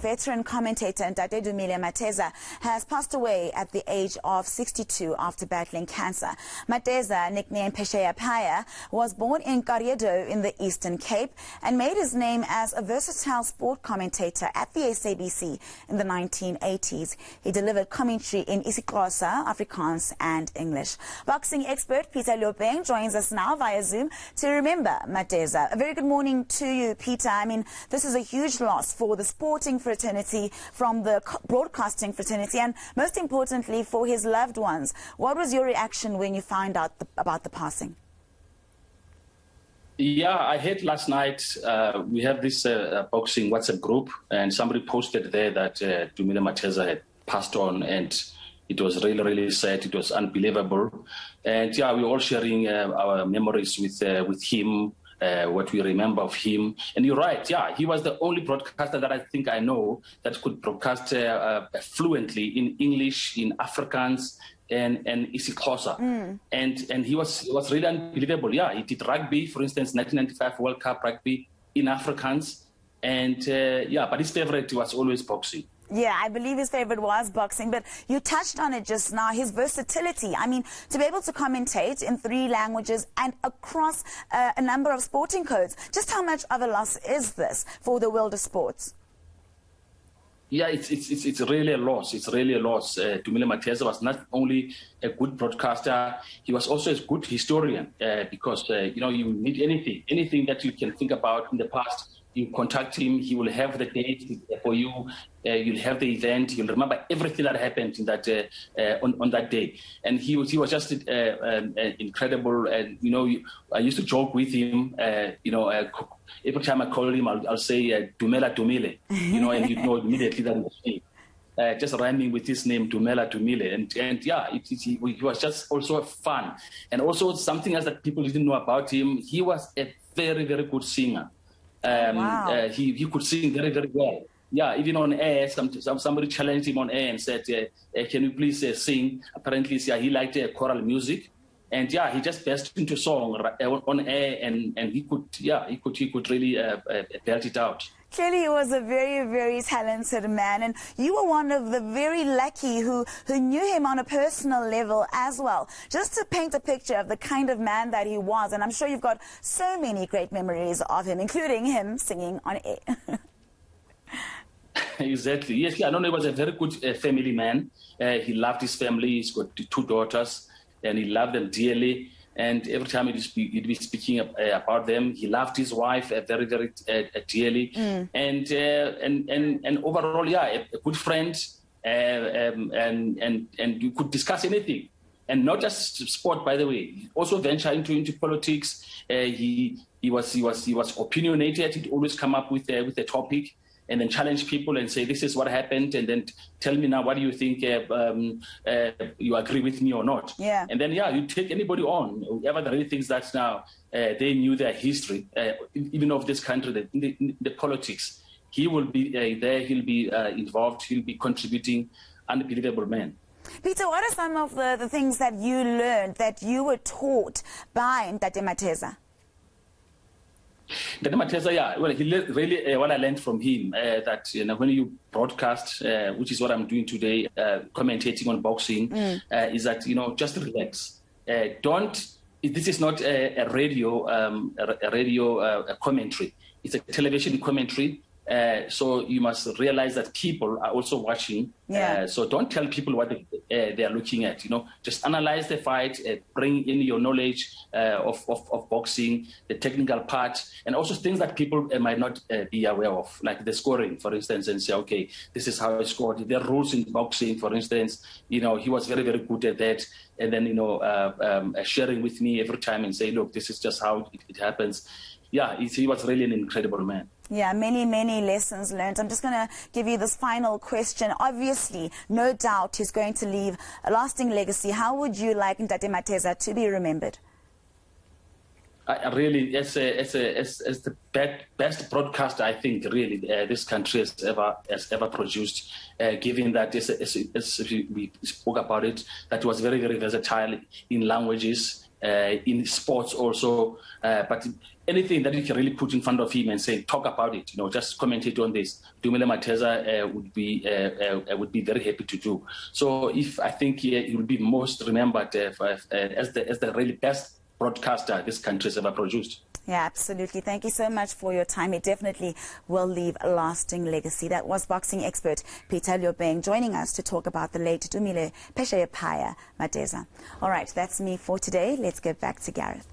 veteran commentator Ntate Dumile Mateza has passed away at the age of 62 after battling cancer. Mateza, nicknamed Pesheya Paya, was born in Karedo in the Eastern Cape and made his name as a versatile sport commentator at the SABC in the 1980s. He delivered commentary in isiXhosa, Afrikaans and English. Boxing expert Peter Leopeng joins us now via Zoom to remember Mateza. A very good morning to you, Peter. I mean, this is a huge loss for the sporting fraternity, from the broadcasting fraternity, and most importantly for his loved ones. What was your reaction when you found out about the passing? Yeah, I heard last night, we have this boxing WhatsApp group, and somebody posted there that Dumile Mateza had passed on, and it was really, really sad. It was unbelievable. And yeah, we were all sharing our memories with him, what we remember of him. And you're right, yeah, he was the only broadcaster that I think I know that could broadcast fluently in English, in Afrikaans, and isiXhosa. And he was really unbelievable. Yeah, he did rugby, for instance, 1995 World Cup rugby in Afrikaans. And yeah, but his favorite was always boxing. Yeah, I believe his favorite was boxing, but you touched on it just now, his versatility. I mean, to be able to commentate in 3 languages and across a number of sporting codes, just how much of a loss is this for the world of sports? Yeah, it's really a loss. It's really a loss. Dumile Mateza was not only a good broadcaster, he was also a good historian, because, you know, you need anything that you can think about in the past. You contact him, he will have the date for you, you'll have the event, you'll remember everything that happened in that on that day. And he was just incredible. And, you know, I used to joke with him, you know, every time I call him, I'll say, Dumile, you know, and you know immediately that was me. Just rhyming with his name, Dumile. And yeah, he was just also fun. And also something else that people didn't know about him, he was a very, very good singer. Wow. He could sing very, very well. Yeah, even on air, somebody challenged him on air and said, can you please sing? Apparently, yeah, he liked choral music. And yeah, he just burst into song on air, and he could really belt it out. Clearly, he was a very, very talented man, and you were one of the very lucky who knew him on a personal level as well. Just to paint a picture of the kind of man that he was, and I'm sure you've got so many great memories of him, including him singing on air. Exactly. Yes, I know he was a very good family man. He loved his family. He's got 2 daughters, and he loved them dearly. And every time he'd be speaking about them, he loved his wife very, very dearly. And overall, yeah, a good friend, and you could discuss anything, and not just sport, by the way. He also ventured into politics. He was opinionated. He'd always come up with a topic, and then challenge people and say, this is what happened, and then tell me now, what do you think, you agree with me or not? Yeah. And then, yeah, you take anybody on, whoever really thinks that now they knew their history, even of this country, the politics. He will be there, he'll be involved, he'll be contributing. Unbelievable man. Peter, what are some of the things that you learned, that you were taught by Ntate Mateza? Ntate Mateza, yeah, well, he really, what I learned from him, that, you know, when you broadcast, which is what I'm doing today, commentating on boxing, is that, you know, just relax. This is not a radio commentary. It's a television commentary. So you must realize that people are also watching. Yeah. So don't tell people what they are looking at. You know, just analyze the fight, bring in your knowledge of boxing, the technical part, and also things that people might not be aware of, like the scoring, for instance, and say, okay, this is how I scored. There are rules in boxing, for instance. You know, he was very, very good at that. And then, you know, sharing with me every time and say, look, this is just how it happens. Yeah, he was really an incredible man. Yeah, many, many lessons learned. I'm just going to give you this final question. Obviously, no doubt he's going to leave a lasting legacy. How would you like Ntate Mateza to be remembered? I really, as the best broadcaster, I think, really, this country has ever produced, given that, as we spoke about it, that was very, very versatile in languages. in sports also. But anything that you can really put in front of him and say, talk about it, just commentate on this, Dumile Mateza would be very happy to do. So I think he will be most remembered as the really best broadcaster this country has ever produced. Yeah, absolutely. Thank you so much for your time. It definitely will leave a lasting legacy. That was boxing expert Peter Leopeng joining us to talk about the late Dumile Mateza. All right, that's me for today. Let's get back to Gareth.